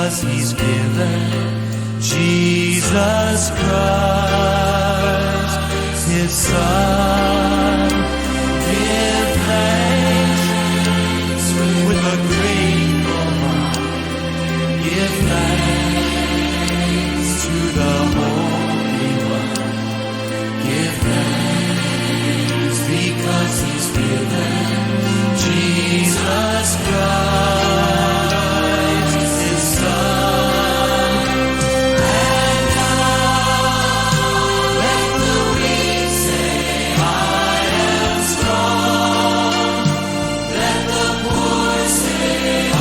because he's given Jesus Christ, his Son. Give thanks with a grateful heart. Give thanks to the Holy One. Give thanks because he's given Jesus Christ, his Son. And now let the weak say, I am strong. Let the poor say, I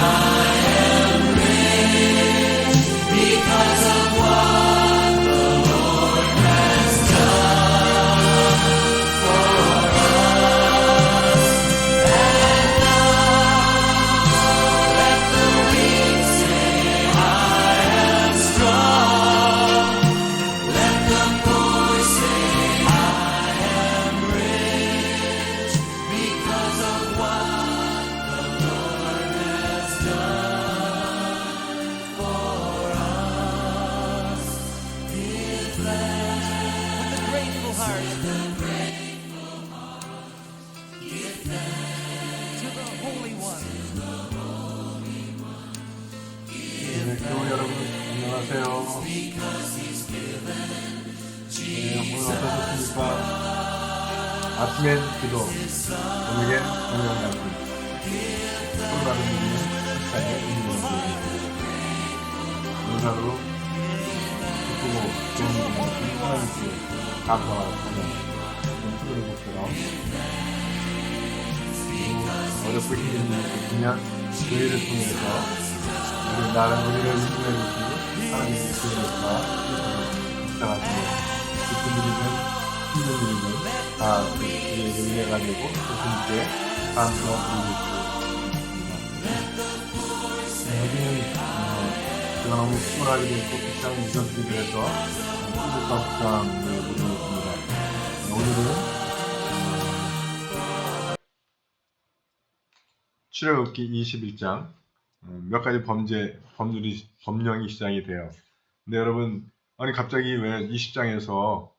am rich, because of what the Lord has done for us. And now let the weak say, I am strong. Let the poor say, I am rich, because of what the Lord has done for us. Give thanks with a grateful heart. Give thanks to the Holy One. 네, 교우 여러분 안녕하세요. 오늘 어떠셨습니까? 아침엔 기도, 저녁엔 성경 말씀. 서로 다른 분은 식사에 있는 오늘 하루 기쁘고 좋은 분은 하나님께 감사와 찬양 투도를 복처럼 어렵고 힘든 일을 겪으면 교회를 통해서 우리 나라는 우리를 인도해 주시고 하나님의 교회에서 감사하시고 기쁜 일이든 힘든 일이든 다 우리에게 은혜가 되고 그분께 감사와 드리고 있습니다. 여기는 제가 너무 피곤하게 되고 비싼 유전들이 돼서 행복한 복장을 보고 있습니다. 오늘은 출애굽기 21장 몇 가지 법령이 시작이 돼요. 근데 여러분, 아니 갑자기 왜 20장에서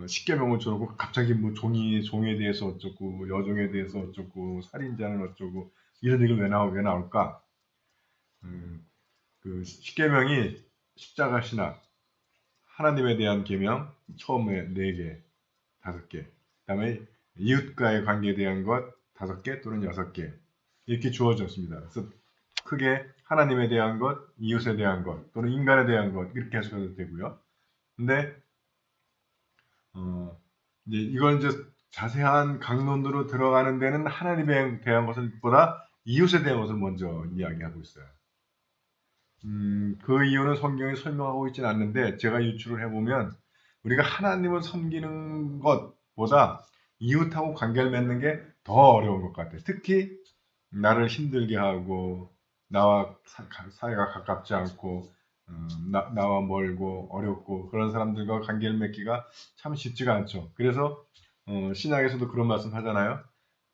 십계명을 줘놓고 갑자기 뭐 종에 대해서 어쩌고 여종에 대해서 어쩌고 살인자는 어쩌고 이런 얘기를 왜 나올까? 그 십계명이 십자가 신학, 하나님에 대한 계명 처음에 4개, 5개, 그다음에 이웃과의 관계에 대한 것 5개 또는 6개 이렇게 주어졌습니다. 그래서 크게 하나님에 대한 것, 이웃에 대한 것, 또는 인간에 대한 것 이렇게 해석해도 되고요. 근데 이제 이걸 이제 자세한 강론으로 들어가는 데는 하나님에 대한 것을 보다 이웃에 대한 것을 먼저 이야기하고 있어요. 그 이유는 성경이 설명하고 있지는 않는데 제가 유추를 해보면 우리가 하나님을 섬기는 것보다 이웃하고 관계를 맺는 게 더 어려운 것 같아요. 특히 나를 힘들게 하고 나와 사이가 가깝지 않고 나와 멀고 어렵고 그런 사람들과 관계를 맺기가 참 쉽지가 않죠. 그래서 신약에서도 그런 말씀 하잖아요.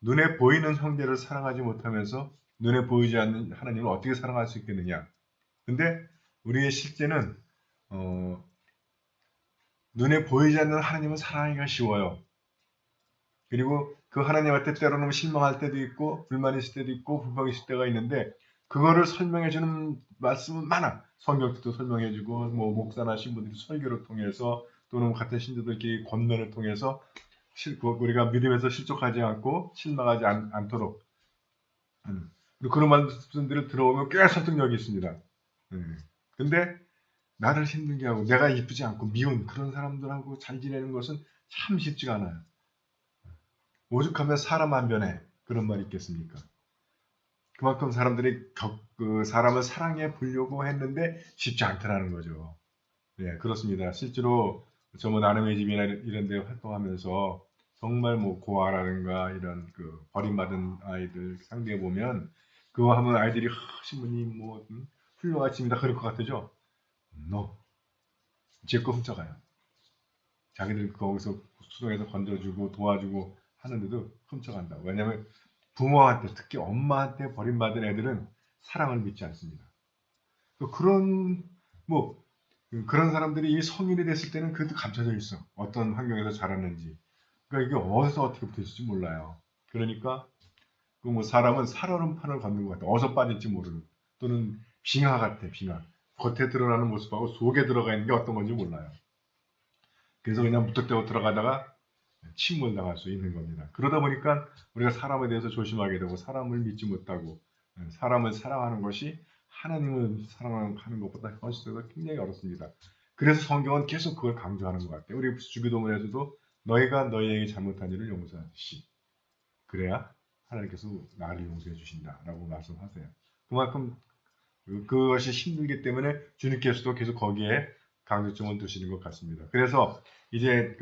눈에 보이는 형제를 사랑하지 못하면서 눈에 보이지 않는 하나님을 어떻게 사랑할 수 있겠느냐. 근데 우리의 실제는 눈에 보이지 않는 하나님을 사랑하기가 쉬워요. 그리고 그 하나님한테 때로는 실망할 때도 있고 불만이 있을 때도 있고 불평이 있을 때가 있는데 그거를 설명해주는 말씀은 많아. 성경도 설명해주고 뭐 목사나 신부들이 설교를 통해서 또는 같은 신도들끼리 권면을 통해서 우리가 믿음에서 실족하지 않고 실망하지 않도록 그런 말씀들을 들어오면 꽤 설득력이 있습니다. 근데 나를 힘들게 하고 내가 이쁘지 않고 미운 그런 사람들하고 잘 지내는 것은 참 쉽지가 않아요. 오죽하면 사람 안 변해 그런 말이 있겠습니까? 그만큼 사람들이 그 사람을 사랑해 보려고 했는데 쉽지 않더라는 거죠. 네, 그렇습니다. 실제로 저 뭐 나눔의 집이나 이런 데 활동하면서 정말 뭐 고아라든가 이런 그 버림받은 아이들 상대해 보면 그거 하면 아이들이 신부님 뭐 훌륭하십니다 그럴 것 같으죠? 제 거 훔쳐가요. 자기들 거기서 수동에서 건져주고 도와주고 하는데도 훔쳐간다. 왜냐하면 부모한테 특히 엄마한테 버림받은 애들은 사랑을 믿지 않습니다. 또 그런 사람들이 이 성인이 됐을 때는 그래도 감춰져 있어. 어떤 환경에서 자랐는지. 그러니까 이게 어디서 어떻게 붙을지 몰라요. 그러니까 사람은 살얼음판을 걷는 것 같아. 어디서 빠질지 모르는. 또는 빙하 같아. 빙하. 겉에 드러나는 모습하고 속에 들어가 있는 게 어떤 건지 몰라요. 그래서 그냥 무턱대고 들어가다가 침몰당할 수 있는 겁니다. 그러다 보니까 우리가 사람에 대해서 조심하게 되고 사람을 믿지 못하고 사람을 사랑하는 것이 하나님을 사랑하는 것보다 훨씬 더 굉장히 어렵습니다. 그래서 성경은 계속 그걸 강조하는 것 같아요. 우리 주기도문에서도 너희가 너희에게 잘못한 일을 용서하듯이 그래야 하나님께서 나를 용서해 주신다라고 말씀하세요. 그만큼 그것이 힘들기 때문에 주님께서도 계속 거기에 강조점을 두시는 것 같습니다. 그래서 이제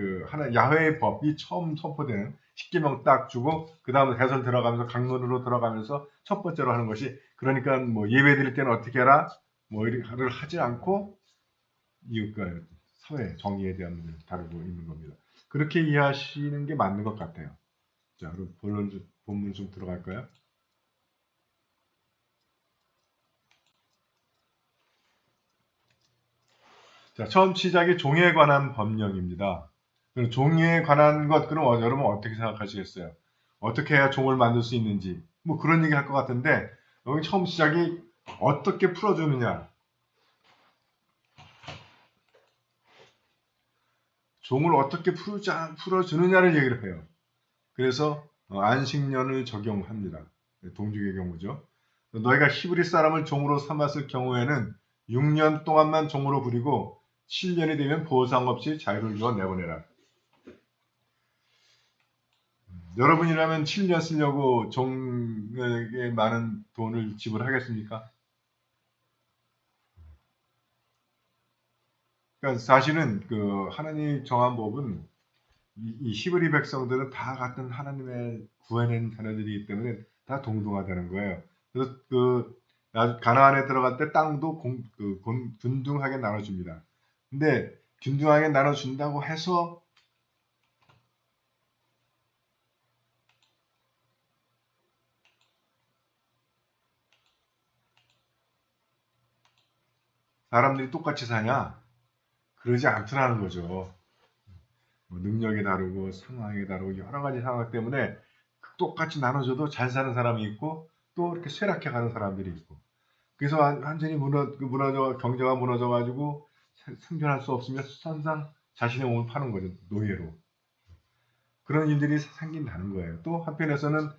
야훼의 법이 처음 선포되는 십계명 딱 주고 그 다음에 해설 들어가면서 강론으로 들어가면서 첫 번째로 하는 것이 그러니까 예배 드릴 때는 어떻게 해라 이를 하지 않고 이웃과 사회 정의에 대한 문제를 다루고 있는 겁니다. 그렇게 이해하시는 게 맞는 것 같아요. 자, 그럼 본문 좀 들어갈까요? 자, 처음 시작이 종에 관한 법령입니다. 종에 관한 것, 그럼 여러분 어떻게 생각하시겠어요? 어떻게 해야 종을 만들 수 있는지, 그런 얘기 할 것 같은데, 여기 처음 시작이 어떻게 풀어주느냐, 종을 어떻게 풀어주느냐를 얘기를 해요. 그래서 안식년을 적용합니다. 동족의 경우죠. 너희가 히브리 사람을 종으로 삼았을 경우에는 6년 동안만 종으로 부리고 7년이 되면 보상 없이 자유를 주어 내보내라. 여러분이라면 7년 쓰려고 종에게 많은 돈을 지불하겠습니까? 그러니까 사실은 하나님이 정한 법은 이 히브리 백성들은 다 같은 하나님의 구해낸 자녀들이기 때문에 다 동등하다는 거예요. 그래서 가나안에 들어갈 때 땅도 균등하게 나눠줍니다. 근데 균등하게 나눠준다고 해서 사람들이 똑같이 사냐? 그러지 않더라는 거죠. 능력이 다르고 상황이 다르고 여러 가지 상황 때문에 똑같이 나눠줘도 잘 사는 사람이 있고 또 이렇게 쇠락해 가는 사람들이 있고 그래서 완전히 경제가 무너져 가지고 생존할 수 없으면 항상 자신의 몸을 파는 거죠. 노예로. 그런 일들이 생긴다는 거예요. 또 한편에서는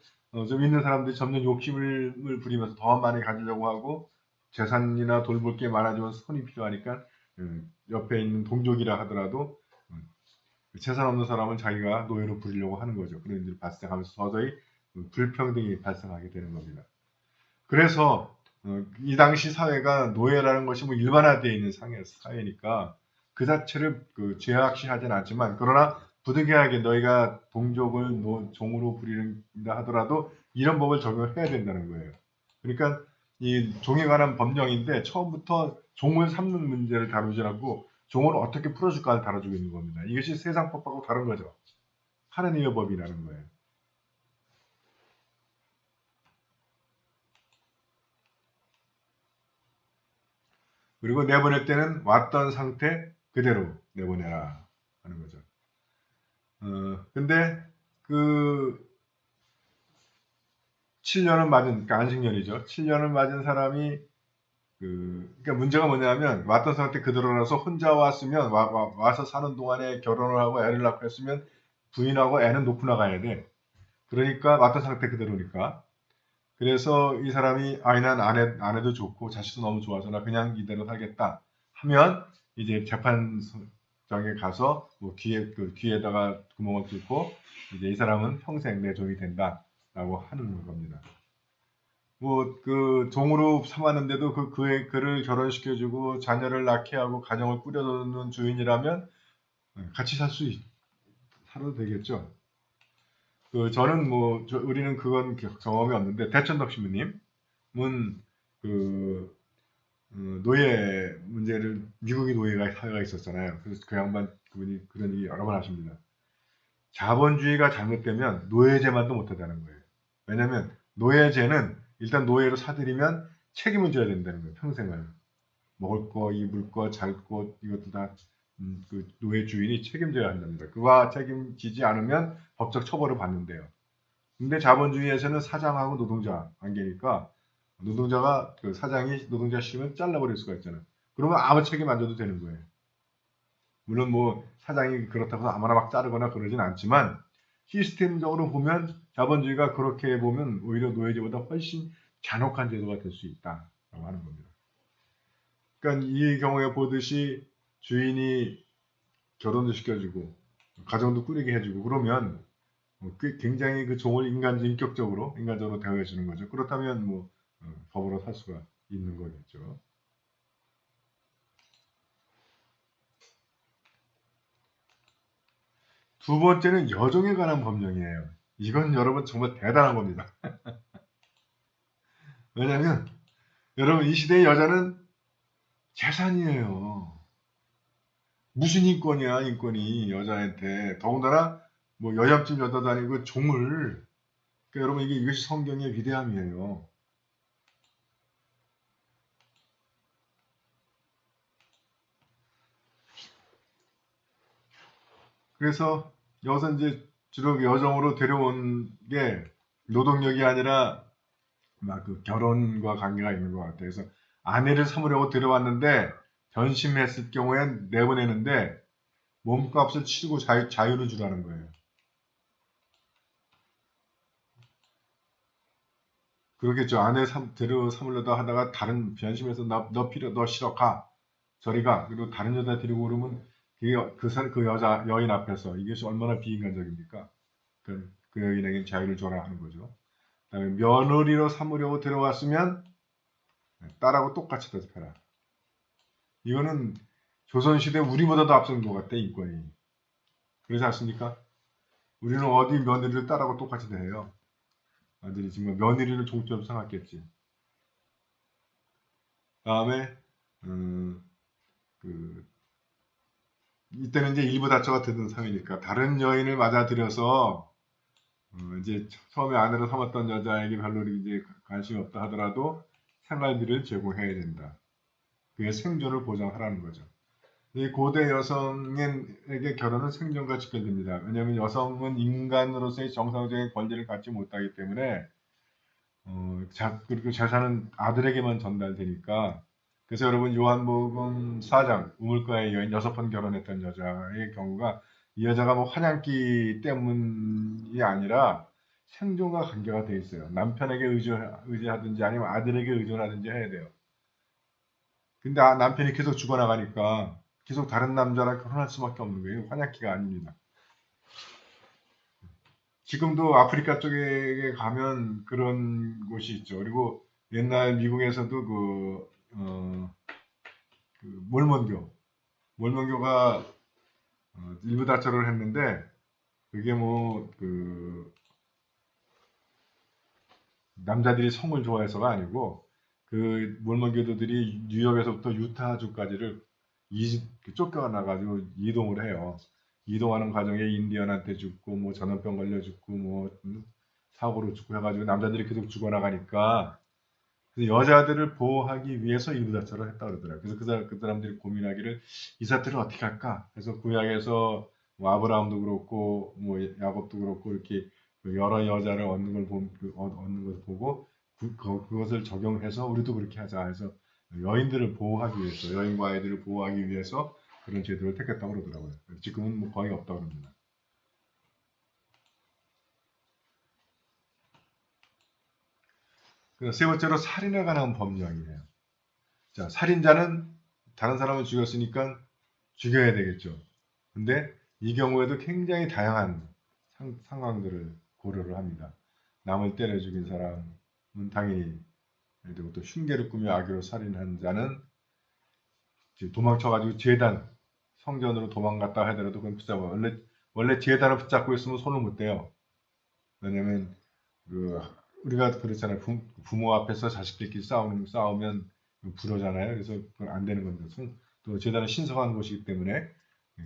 좀 있는 사람들이 점점 욕심을 부리면서 더 많이 가지려고 하고 재산이나 돌볼 게 많아지면 손이 필요하니까 옆에 있는 동족이라 하더라도 재산 없는 사람은 자기가 노예로 부리려고 하는 거죠. 그런 일이 발생하면서 서서히 불평등이 발생하게 되는 겁니다. 그래서 이 당시 사회가 노예라는 것이 일반화되어 있는 사회니까 그 자체를 죄악시하지는 않지만 그러나 부득이하게 너희가 동족을 종으로 부리는다 하더라도 이런 법을 적용을 해야 된다는 거예요. 그러니까 이 종에 관한 법령인데 처음부터 종을 삼는 문제를 다루지 않고 종을 어떻게 풀어줄까를 다뤄주고 있는 겁니다. 이것이 세상 법하고 다른 거죠. 하나님의 법이라는 거예요. 그리고 내보낼 때는 왔던 상태 그대로 내보내라 하는 거죠. 근데 7년을 맞은, 그러니까 안식년이죠. 7년을 맞은 사람이 그러니까 문제가 뭐냐면 왔던 상태 그대로라서 혼자 왔으면 와서 사는 동안에 결혼을 하고 애를 낳고 했으면 부인하고 애는 놓고 나가야 돼. 그러니까 왔던 상태 그대로니까. 그래서 이 사람이 난 아내도 좋고 자식도 너무 좋아서 나 그냥 이대로 살겠다 하면 이제 재판장에 가서 귀에다가 구멍을 뚫고 이제 이 사람은 평생 내 종이 된다라고 하는 겁니다. 종으로 삼았는데도 그를 결혼시켜주고 자녀를 낳게 하고 가정을 꾸려놓는 주인이라면 같이 살아도 되겠죠. 저는 우리는 그건 경험이 없는데 대천덕 신부님은 노예 문제를 미국이 사회가 있었잖아요. 그래서 그분이 그런 얘기 여러 번 하십니다. 자본주의가 잘못되면 노예제만도 못하다는 거예요. 왜냐하면 노예제는 일단 노예로 사들이면 책임을 져야 된다는 거예요. 평생을. 먹을 거, 입을 거, 잘 것 이것도 다 그 노예 주인이 책임져야 한답니다. 그와 책임지지 않으면 법적 처벌을 받는데요. 근데 자본주의에서는 사장하고 노동자 관계니까 노동자가 그 사장이 노동자 싫으면 잘라버릴 수가 있잖아요. 그러면 아무 책임 안 져도 되는 거예요. 물론 뭐 사장이 그렇다고 해서 아무나 막 자르거나 그러진 않지만 시스템적으로 보면 자본주의가 그렇게 보면 오히려 노예제보다 훨씬 잔혹한 제도가 될 수 있다라고 하는 겁니다. 그러니까 이 경우에 보듯이 주인이 결혼도 시켜주고 가정도 꾸리게 해주고 그러면 굉장히 그 종을 인간적으로 대우해 주는 거죠. 그렇다면 뭐 법으로 살 수가 있는 거겠죠. 두 번째는 여종에 관한 법령이에요. 이건 여러분 정말 대단한 겁니다. 왜냐하면 여러분 이 시대의 여자는 재산이에요. 무슨 인권이야 인권이 여자한테 더군다나 뭐 여자집 여자도 아니고 종을 그러니까 여러분 이것이 성경의 위대함이에요. 그래서 여기서 이제 주로 여정으로 데려온 게 노동력이 아니라 막 그 결혼과 관계가 있는 것 같아요. 그래서 아내를 삼으려고 데려왔는데 변심했을 경우엔 내보내는데 몸값을 치르고 자유를 주라는 거예요. 그러겠죠. 아내 삼으려다 하다가 다른 변심해서 너 싫어 가 저리 가 그리고 다른 여자 데리고 오르면 그 여자 여인 앞에서 이것이 얼마나 비인간적입니까? 그 여인에게 자유를 줘라 하는 거죠. 그다음에 며느리로 삼으려고 들어왔으면 딸하고 똑같이 대접해라. 이거는 조선시대 우리보다도 앞선 것 같아 인권이. 그러지 않습니까? 우리는 어디 며느리를 딸하고 똑같이 대해요. 아들이 정말 며느리를 종처럼 생각했지. 다음에 그 이때는 이제 일부 다처가 드는 삶이니까 다른 여인을 맞아들여서 이제 처음에 아내로 삼았던 여자에게 별로 이제 관심이 없다 하더라도 생활비를 제공해야 된다. 그의 생존을 보장하라는 거죠. 이 고대 여성에게 결혼은 생존과 직결됩니다. 왜냐하면 여성은 인간으로서의 정상적인 권리를 갖지 못하기 때문에 그리고 재산은 아들에게만 전달되니까 그래서 여러분 요한복음 4장 우물가의 여인 6번 결혼했던 여자의 경우가 이 여자가 뭐 환양기 때문이 아니라 생존과 관계가 돼 있어요. 남편에게 의지하든지 아니면 아들에게 의존하든지 해야 돼요. 근데 남편이 계속 죽어나가니까 계속 다른 남자랑 결혼할 수밖에 없는 거예요. 환약기가 아닙니다. 지금도 아프리카 쪽에 가면 그런 곳이 있죠. 그리고 옛날 미국에서도 몰몬교가 일부 다처를 했는데 그게 뭐 남자들이 성을 좋아해서가 아니고 그 몰몬교도들이 뉴욕에서부터 유타주까지를 쫓겨나가지고 이동을 해요. 이동하는 과정에 인디언한테 죽고 뭐 전염병 걸려 죽고 뭐 사고로 죽고 해가지고 남자들이 계속 죽어나가니까 여자들을 보호하기 위해서 일부다처를 했다 그러더라고요. 그래서 그 사람들이 고민하기를 이 사태를 어떻게 할까? 그래서 구약에서 뭐 아브라함도 그렇고 뭐 야곱도 그렇고 이렇게 여러 여자를 얻는 걸 보고 그것을 적용해서 우리도 그렇게 하자 해서 여인들을 보호하기 위해서 여인과 아이들을 보호하기 위해서 그런 제도를 택했다고 그러더라고요. 지금은 뭐 거의 없다고 그럽니다. 세 번째로 살인에 관한 법령이에요. 자, 살인자는 다른 사람을 죽였으니까 죽여야 되겠죠. 근데 이 경우에도 굉장히 다양한 상황들을 고려를 합니다. 남을 때려 죽인 사람은 당연히 그리고 또 흉계를 꾸며 악의로 살인한 자는 도망쳐가지고 성전으로 도망갔다 하더라도 그건 붙잡아. 원래 제단을 붙잡고 있으면 손을 못 대요. 왜냐면 우리가 그렇잖아요. 부모 앞에서 자식들끼리 싸우면 불효잖아요. 그래서 그건 안 되는 겁니다. 또 제단은 신성한 곳이기 때문에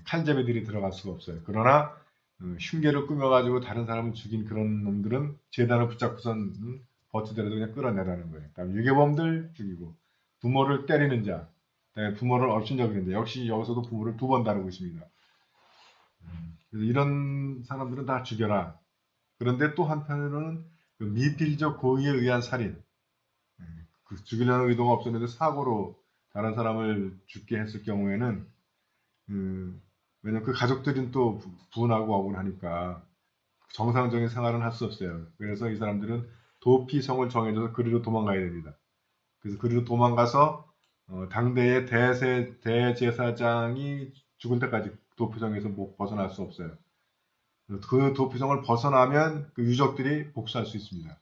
칼잡이들이 들어갈 수가 없어요. 그러나 흉계를 꾸며가지고 다른 사람을 죽인 그런 놈들은 제단을 붙잡고선 버티더라도 그냥 끌어내라는 거예요. 그다음 유괴범들 죽이고 부모를 때리는 자 부모를 없인 적이 있는데 역시 여기서도 부모를 2번 다루고 있습니다. 그래서 이런 사람들은 다 죽여라. 그런데 또 한편으로는 그 미필적 고의에 의한 살인, 그 죽이려는 의도가 없었는데 사고로 다른 사람을 죽게 했을 경우에는 왜냐면 그 가족들은 또 분하고 억울하니까 정상적인 생활은 할 수 없어요. 그래서 이 사람들은 도피성을 정해줘서 그리로 도망가야 됩니다. 그래서 그리로 도망가서 당대의 대제사장이 죽을 때까지 도피성에서 못 벗어날 수 없어요. 그 도피성을 벗어나면 그 유족들이 복수할 수 있습니다.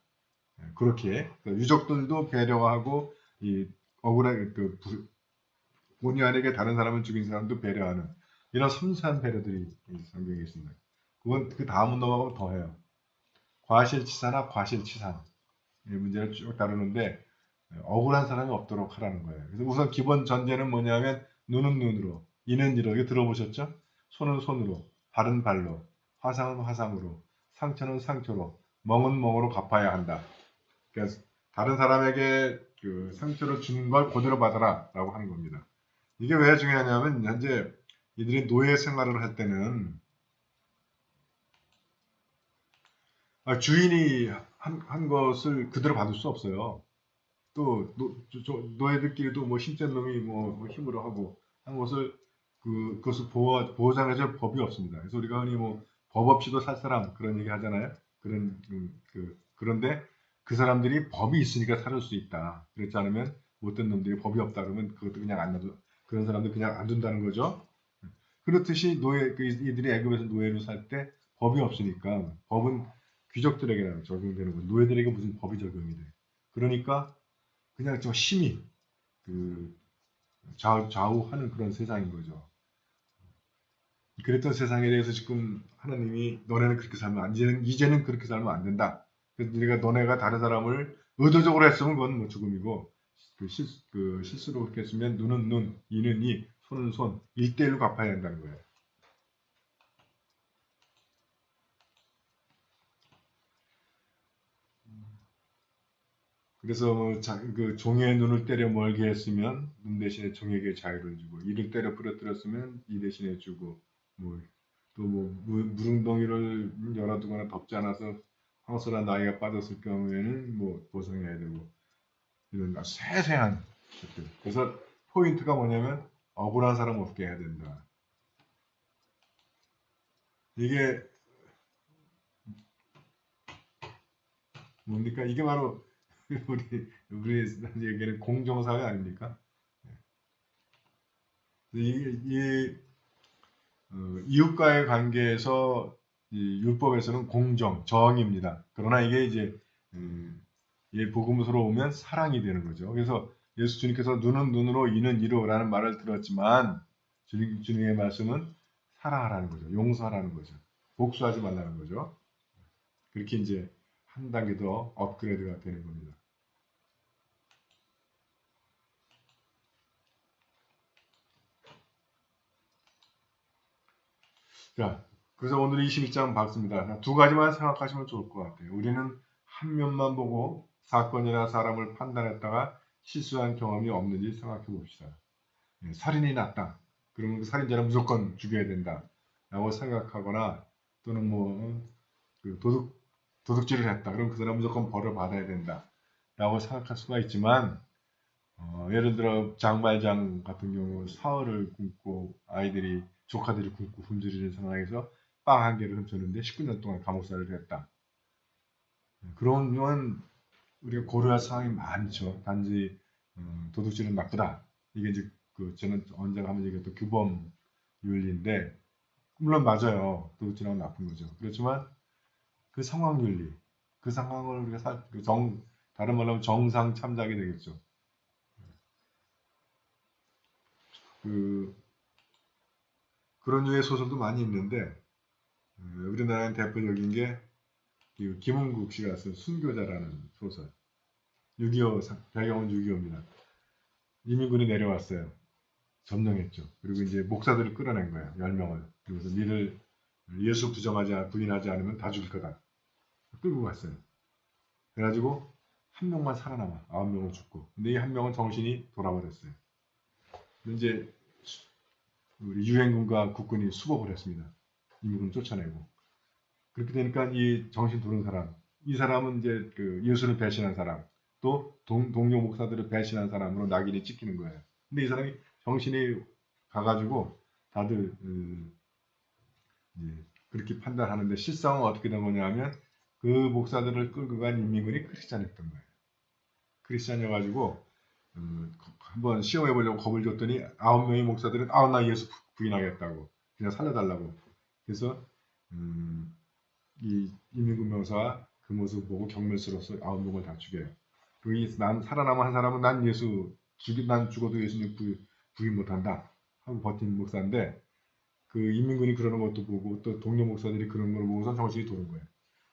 그렇게 유족들도 배려하고 이 억울하게 본의 아니게 다른 사람을 죽인 사람도 배려하는 이런 섬세한 배려들이 성경에 있습니다. 그건 그 다음 넘어가면 더해요. 과실치사나 과실치산 이 문제를 쭉 다루는데 억울한 사람이 없도록 하라는 거예요. 그래서 우선 기본 전제는 뭐냐면 눈은 눈으로, 이는 이로 이거 들어보셨죠? 손은 손으로, 발은 발로, 화상은 화상으로, 상처는 상처로, 멍은 멍으로 갚아야 한다. 그러니까 다른 사람에게 그 상처를 주는 걸 그대로 받아라라고 하는 겁니다. 이게 왜 중요하냐면 현재 이들이 노예 생활을 할 때는 주인이 한 것을 그대로 받을 수 없어요. 또 노예들끼리도 뭐 힘센 놈이 뭐 힘으로 하고 한 것을 그것을 보장해줄 법이 없습니다. 그래서 우리가 흔히 뭐 법 없이도 살 사람 그런 얘기 하잖아요. 그런데 그 사람들이 법이 있으니까 살을 수 있다. 그렇지 않으면 못된 놈들이 법이 없다 그러면 그것도 그냥 안 놔둬. 그런 사람들 그냥 안 둔다는 거죠. 그렇듯이 이들이 애굽에서 노예로 살 때 법이 없으니까 법은 귀족들에게 적용되는 거예요. 노예들에게 무슨 법이 적용이 돼. 그러니까 그냥 저 힘이 그 좌우하는 그런 세상인 거죠. 그랬던 세상에 대해서 지금 하나님이 너네는 그렇게 살면 이제는 그렇게 살면 안 된다. 그래서 너네가 다른 사람을 의도적으로 했으면 그건 뭐 죽음이고 실수로 그렇게 했으면 눈은 눈, 이는 이, 손은 손, 1대1로 갚아야 한다는 거예요. 그래서 그 종의 눈을 때려 멀게 했으면 눈 대신에 종에게 자유를 주고 이를 때려 부러뜨렸으면 이 대신에 주고 무릉덩이를 열어두거나 덮지 않아서 황소나 나이가 빠졌을 경우에는 뭐 보상해야 되고 이런 세세한 것들. 그래서 포인트가 뭐냐면 억울한 사람 없게 해야 된다. 이게 뭡니까? 이게 바로 우리 얘기는 공정사회 아닙니까? 이 이웃과의 관계에서 율법에서는 공정, 정입니다. 그러나 이게 이제 복음으로 오면 사랑이 되는 거죠. 그래서 예수 주님께서 눈은 눈으로 이는 이로라는 말을 들었지만 주님의 말씀은 사랑하라는 거죠. 용서하라는 거죠. 복수하지 말라는 거죠. 그렇게 이제 한 단계 더 업그레이드가 되는 겁니다. 자, 그래서 오늘 21장 봤습니다. 2가지만 생각하시면 좋을 것 같아요. 우리는 한 면만 보고 사건이나 사람을 판단했다가 실수한 경험이 없는지 생각해 봅시다. 살인이 났다. 그러면 그 살인자는 무조건 죽여야 된다. 라고 생각하거나 또는 도둑질을 했다. 그럼 그 사람 무조건 벌을 받아야 된다. 라고 생각할 수가 있지만 예를 들어 장발장 같은 경우 사흘을 굶고 조카들이 굶고 굶주리는 상황에서 빵 한 개를 훔쳤는데 19년 동안 감옥살이를 했다. 그러면 우리가 고려할 사항이 많죠. 단지 도둑질은 나쁘다. 이게 이제 저는 언젠가 한번 얘기했던 규범 윤리인데 물론 맞아요. 도둑질은 나쁜 거죠. 그렇지만 그 상황 윤리, 그 상황을 우리가 다른 말로 하면 정상 참작이 되겠죠. 그런 류의 소설도 많이 있는데 우리나라의 대표적인 게 김은국 씨가 쓴 순교자라는 소설. 6.25 배경은 6.25입니다. 이민군이 내려왔어요. 점령했죠. 그리고 이제 목사들을 끌어낸 거예요. 10명을. 그래서 니를 예수 부인하지 않으면 다 죽일 거다. 끌고 갔어요. 그래가지고 한 명만 살아남아. 9명은 죽고. 근데 이 한 명은 정신이 돌아버렸어요. 이제 우리 유엔군과 국군이 수복을 했습니다. 임금을 쫓아내고. 그렇게 되니까 이 정신 돌은 사람, 이 사람은 이제 그 예수를 배신한 사람, 또 동료 목사들을 배신한 사람으로 낙인이 찍히는 거예요. 근데 이 사람이 정신이 가가지고 다들 그렇게 판단하는데 실상은 어떻게 된 거냐면 그 목사들을 끌고 간 인민군이 크리스찬이었던 거예요. 크리스찬이어가지고 한번 시험해 보려고 겁을 줬더니 9명의 목사들은 나 예수 부인하겠다고 그냥 살려달라고. 그래서 이 인민군 명사가 그 모습 보고 경멸스러워서 9명을 다 죽여요. 그리고 난 살아남은 한 사람은 난 죽어도 예수님 부인 못한다 하고 버틴 목사인데 그 인민군이 그러는 것도 보고 또 동료 목사들이 그런 걸 보고서 정신이 도는 거예요.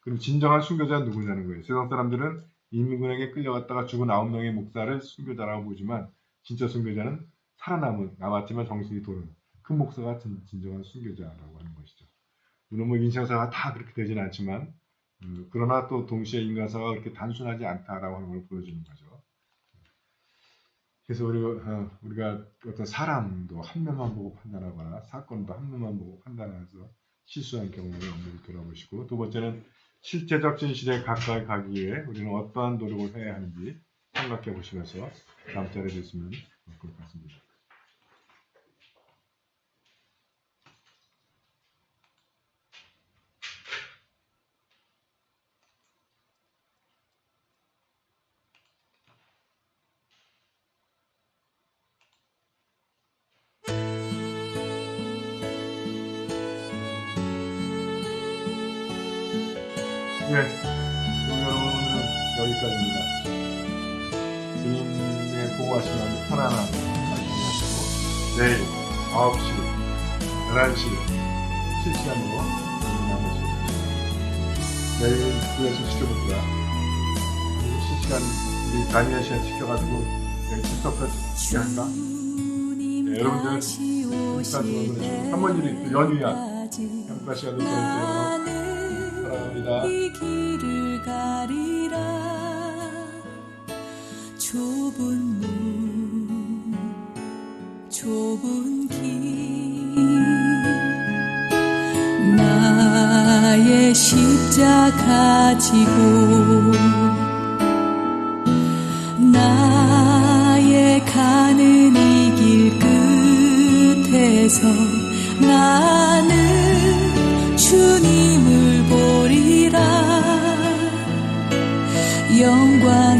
그럼 진정한 순교자는 누구냐는 거예요. 세상 사람들은 인민군에게 끌려갔다가 죽은 9명의 목사를 순교자라고 보지만 진짜 순교자는 남았지만 정신이 도는 그 목사가 진정한 순교자라고 하는 것이죠. 물론 뭐 인생사가 다 그렇게 되지는 않지만 그러나 또 동시에 인간사가 그렇게 단순하지 않다라고 하는 걸 보여주는 거죠. 그래서 우리가 어떤 사람도 한 면만 보고 판단하거나 사건도 한 면만 보고 판단해서 실수한 경우를 엄밀히 돌아보시고, 두 번째는 실제적 진실에 가까이 가기 위해 우리는 어떠한 노력을 해야 하는지 생각해 보시면서 다음 자리에 있으면 좋을 것 같습니다. 네, 그럼 여러분 오늘은 여기까지입니다. 주님의 보호하시는 편안한 하시고 내일 9시, 11시 실시간으로 나누시고 내일 교회에서 지켜볼 거야. 실시간 우리 다니엘 시간 지켜가지고 내일 출석까지 지게 한다. 네, 여러분들 여기까지 오늘 3번일이 연휴야. 평가 시간을 보내주세요. 사랑합니다. 이 길을 가리라. 좁은 문, 좁은 길, 나의 십자가 지고 나의 가는 이 길 끝에서 나는 주님을 보리라. 영광